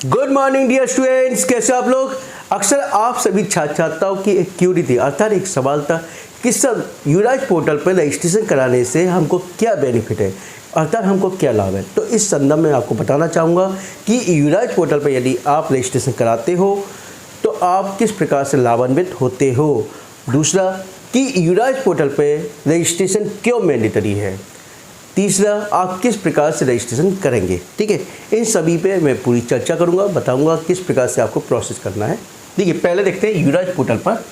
Good morning dear students, कैसे आप लोग। अक्सर आप सभी छात्र छात्राओं की एक क्यूरी थी, अर्थात एक सवाल था कि सर युवराज पोर्टल पर रजिस्ट्रेशन कराने से हमको क्या बेनिफिट है, अर्थात हमको क्या लाभ है। तो इस संदर्भ में आपको बताना चाहूँगा कि युवराज पोर्टल पर यदि आप रजिस्ट्रेशन कराते हो तो आप किस प्रकार से लाभान्वित होते हो। दूसरा कि युवराज पोर्टल पर रजिस्ट्रेशन क्यों मैंडेटरी है। तीसरा, आप किस प्रकार से रजिस्ट्रेशन करेंगे। ठीक है, इन सभी पे मैं पूरी चर्चा करूंगा, बताऊंगा किस प्रकार से आपको प्रोसेस करना है। देखिए, पहले देखते हैं युवराज पोर्टल पर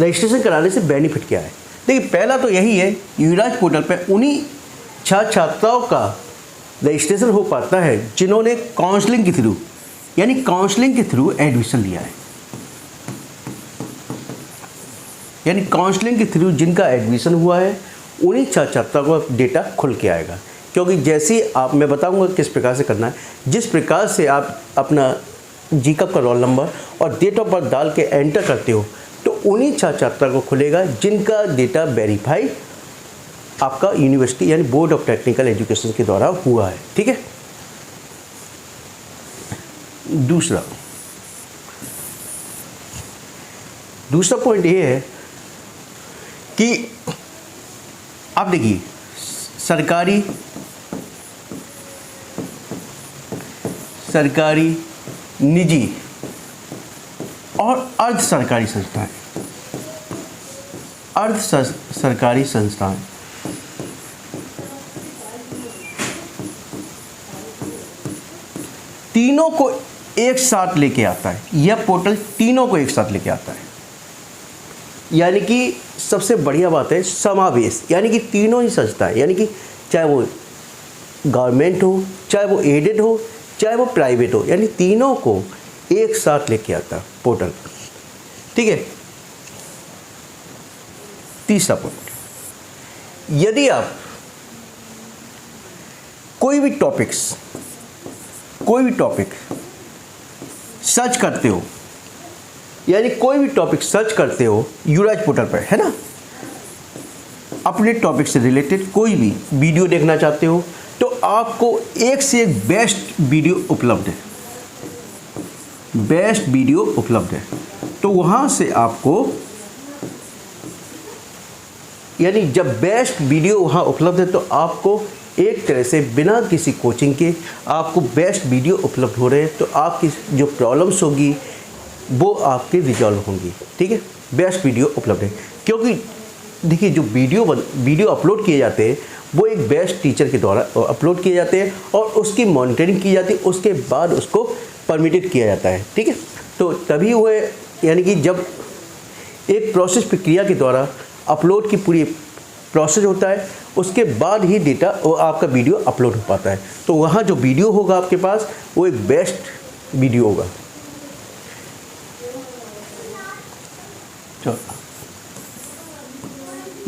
रजिस्ट्रेशन कराने से बेनिफिट क्या है। देखिए, पहला तो यही है, युवराज पोर्टल पर उन्हीं छात्र छात्राओं का रजिस्ट्रेशन हो पाता है जिन्होंने काउंसलिंग के थ्रू एडमिशन लिया है। यानी काउंसलिंग के थ्रू जिनका एडमिशन हुआ है उन्हीं छात्र छात्राओं का डेटा खुल के आएगा। क्योंकि जैसे ही आप, मैं बताऊंगा किस प्रकार से करना है, जिस प्रकार से आप अपना जीकअप का रोल नंबर और डेट ऑफ बर्थ डाल के एंटर करते हो तो उन्हीं छात्र छात्राओं को खुलेगा जिनका डेटा वेरीफाई आपका यूनिवर्सिटी यानी बोर्ड ऑफ टेक्निकल एजुकेशन के द्वारा हुआ है। ठीक है। दूसरा पॉइंट ये है कि आप देखिए, सरकारी, निजी और अर्ध सरकारी संस्थाएं, तीनों को एक साथ लेके आता है। यह पोर्टल तीनों को एक साथ लेके आता है। यानी कि सबसे बढ़िया बात है समावेश, यानी कि तीनों ही संस्थाएं, यानी कि चाहे वो गवर्नमेंट हो, चाहे वो एडेड हो, चाहे वो प्राइवेट हो, यानी तीनों को एक साथ लेके आता पोर्टल। ठीक है। तीसरा पॉइंट, यदि आप कोई भी टॉपिक सर्च करते हो, यानी कोई भी टॉपिक सर्च करते हो युवराज पोर्टल पर, है ना, अपने टॉपिक से रिलेटेड कोई भी वीडियो देखना चाहते हो तो आपको एक से एक बेस्ट वीडियो उपलब्ध है। तो वहाँ से आपको, यानी जब बेस्ट वीडियो वहाँ उपलब्ध है तो आपको एक तरह से बिना किसी कोचिंग के आपको बेस्ट वीडियो उपलब्ध हो रहे हैं, तो आपकी जो प्रॉब्लम्स होगी वो आपके रिजॉल्व होंगी। ठीक है, बेस्ट वीडियो उपलब्ध है। क्योंकि देखिए, जो वीडियो अपलोड किए जाते हैं वो एक बेस्ट टीचर के द्वारा अपलोड किए जाते हैं और उसकी मॉनिटरिंग की जाती है, उसके बाद उसको परमिटेड किया जाता है। ठीक है, तो तभी वो, यानी कि जब एक प्रोसेस प्रक्रिया के द्वारा अपलोड की पूरी प्रोसेस होता है उसके बाद ही डेटा और आपका वीडियो अपलोड हो पाता है। तो वहाँ जो वीडियो होगा आपके पास वो एक बेस्ट वीडियो होगा।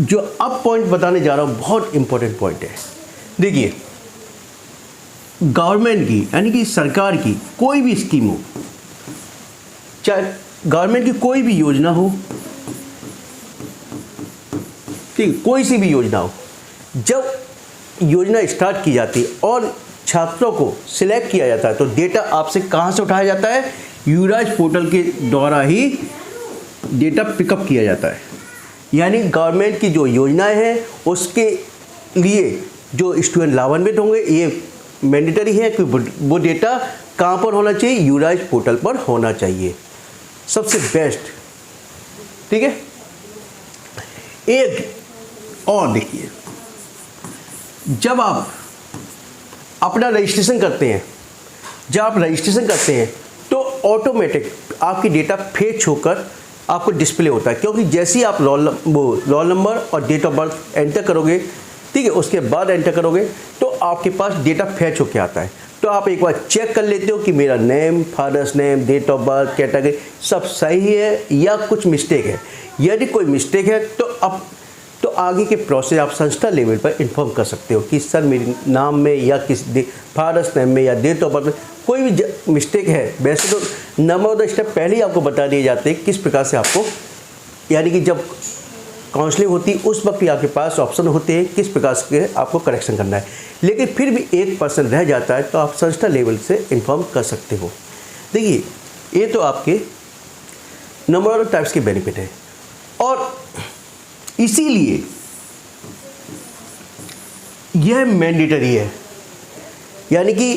जो अब पॉइंट बताने जा रहा हूं बहुत इंपॉर्टेंट पॉइंट है। देखिए, गवर्नमेंट की, यानी कि सरकार की कोई भी स्कीम हो, चाहे गवर्नमेंट की कोई भी योजना हो, ठीक, कोई सी भी योजना हो, जब योजना स्टार्ट की जाती है और छात्रों को सिलेक्ट किया जाता है तो डेटा आपसे कहां से उठाया जाता है, युवराज पोर्टल के द्वारा ही डेटा पिकअप किया जाता है। यानी गवर्नमेंट की जो योजनाएं हैं उसके लिए जो स्टूडेंट लाभान्वित होंगे, ये मैंडेटरी है कि वो डेटा कहाँ पर होना चाहिए, युवराज पोर्टल पर होना चाहिए, सबसे बेस्ट। ठीक है। एक और देखिए, जब आप अपना रजिस्ट्रेशन करते हैं तो ऑटोमेटिक आपकी डेटा फेच होकर आपको डिस्प्ले होता है। क्योंकि जैसे ही आप रोल नंबर और डेट ऑफ बर्थ एंटर करोगे, ठीक है, उसके बाद एंटर करोगे तो आपके पास डेटा फैच होके आता है। तो आप एक बार चेक कर लेते हो कि मेरा name, father's name, date of birth, category सब सही है या कुछ मिस्टेक है। यदि कोई मिस्टेक है तो आगे के प्रोसेस आप संस्था लेवल पर इन्फॉर्म कर सकते हो कि सर मेरे नाम में या किस फादर्स नेम में या डेट ऑफ बर्थ में कोई भी मिस्टेक है। वैसे तो नंबर ऑफ द स्टेप पहले ही आपको बता दिए जाते हैं किस प्रकार से आपको, यानी कि जब काउंसलिंग होती है उस वक्त भी आपके पास ऑप्शन होते हैं किस प्रकार से आपको करेक्शन करना है। लेकिन फिर भी 1% रह जाता है तो आप संस्था लेवल से इन्फॉर्म कर सकते हो। देखिए, ये तो आपके नंबर ऑफ टाइप्स के बेनिफिट है और इसीलिए यह मैंडेटरी है, यानी कि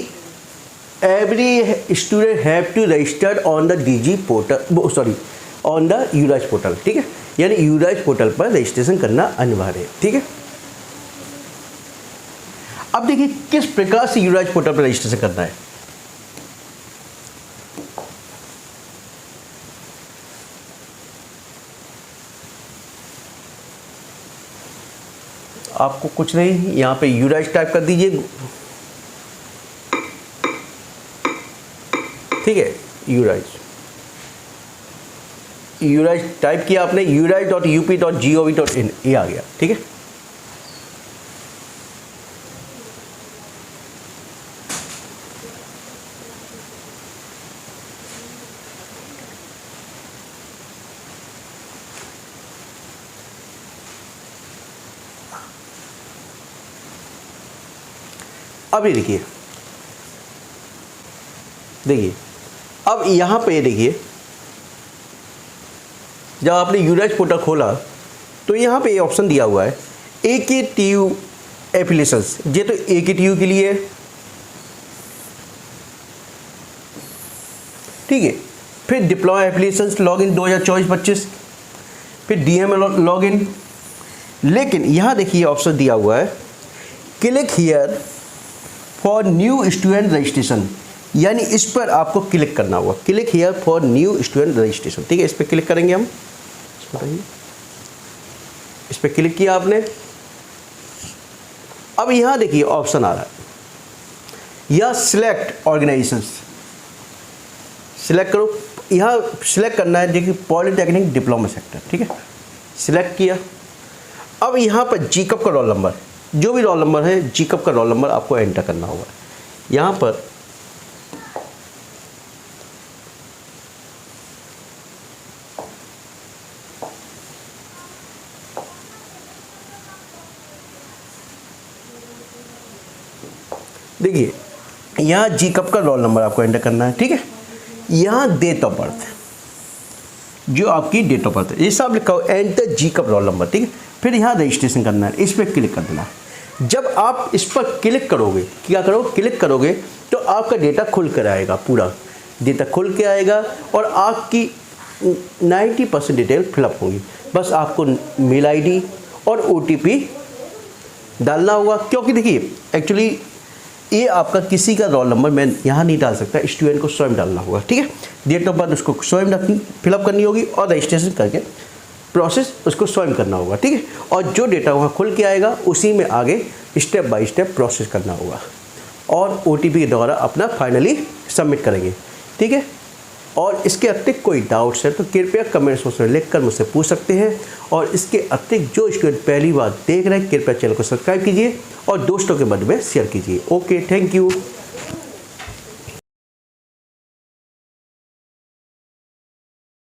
every student have to registered on the DG portal, sorry on the यूराज पोर्टल, ठीक है, यानी यूराज पोर्टल पर रजिस्ट्रेशन करना अनिवार्य है, ठीक है। अब देखिए किस प्रकार से यूराज पोर्टल पर रजिस्ट्रेशन करना है। आपको कुछ नहीं, यहाँ पे यूराज टाइप कर दीजिए, ठीक है, यूराज टाइप किया आपने, uraj.up.gov.in ये आ गया, ठीक है। अब ये देखिए अब यहाँ पे देखिए, जब आपने यूराज पोर्टल खोला तो यहाँ पे ये ऑप्शन दिया हुआ है AKTU एफिलिएशंस, ये तो AKTU के लिए है, ठीक है। फिर डिप्लॉय एफिलिएशंस लॉगिन 2024-25, फिर DML लॉगिन। लेकिन यहाँ देखिए ऑप्शन दिया हुआ है click here for new student registration, यानी इस पर आपको क्लिक करना होगा, click here for new student registration, ठीक है। इस पर क्लिक करेंगे हम, इस पर क्लिक किया आपने। अब यहाँ देखिए ऑप्शन आ रहा है या सिलेक्ट ऑर्गेनाइजेशंस, सिलेक्ट करो, यहाँ सिलेक्ट करना है देखिए पॉलिटेक्निक डिप्लोमा सेक्टर, ठीक है, सिलेक्ट किया। अब यहाँ पर जीकअप का रोल नंबर, जो भी रोल नंबर है जीकअप का रोल नंबर आपको एंटर करना होगा। यहाँ पर देखिए, यहाँ जीकअप का रोल नंबर आपको एंटर करना है, ठीक है। यहाँ डेट ऑफ बर्थ, जो आपकी डेट ऑफ बर्थ है, ये सब लिखा हो, एंटर जीकअप रोल नंबर, ठीक है। फिर यहाँ रजिस्ट्रेशन करना है, इस पर क्लिक कर देना है। जब आप इस पर क्लिक करोगे, क्या करोगे, क्लिक करोगे तो आपका डेटा खुल कर आएगा, पूरा डेटा खुल के आएगा और आपकी 90% डिटेल फिलअप होगी। बस आपको मेल आईडी और OTP डालना होगा, क्योंकि देखिए एक्चुअली ये आपका किसी का रोल नंबर मैं यहाँ नहीं डाल सकता, स्टूडेंट को स्वयं डालना होगा, ठीक है। डेट ऑफ बर्थ उसको स्वयं फिलअप करनी होगी और रजिस्ट्रेशन करके प्रोसेस उसको स्वयं करना होगा, ठीक है। और जो डेटा वहाँ खुल के आएगा उसी में आगे स्टेप बाय स्टेप प्रोसेस करना होगा और OTP के द्वारा अपना फाइनली सबमिट करेंगे, ठीक है। और इसके अतिरिक्त कोई डाउट्स है तो कृपया कमेंट्स में लिख कर मुझसे पूछ सकते हैं। और इसके अतिरिक्त जो स्टूडेंट पहली बार देख रहे हैं कृपया चैनल को सब्सक्राइब कीजिए और दोस्तों के मध्य में शेयर कीजिए। Okay, thank you.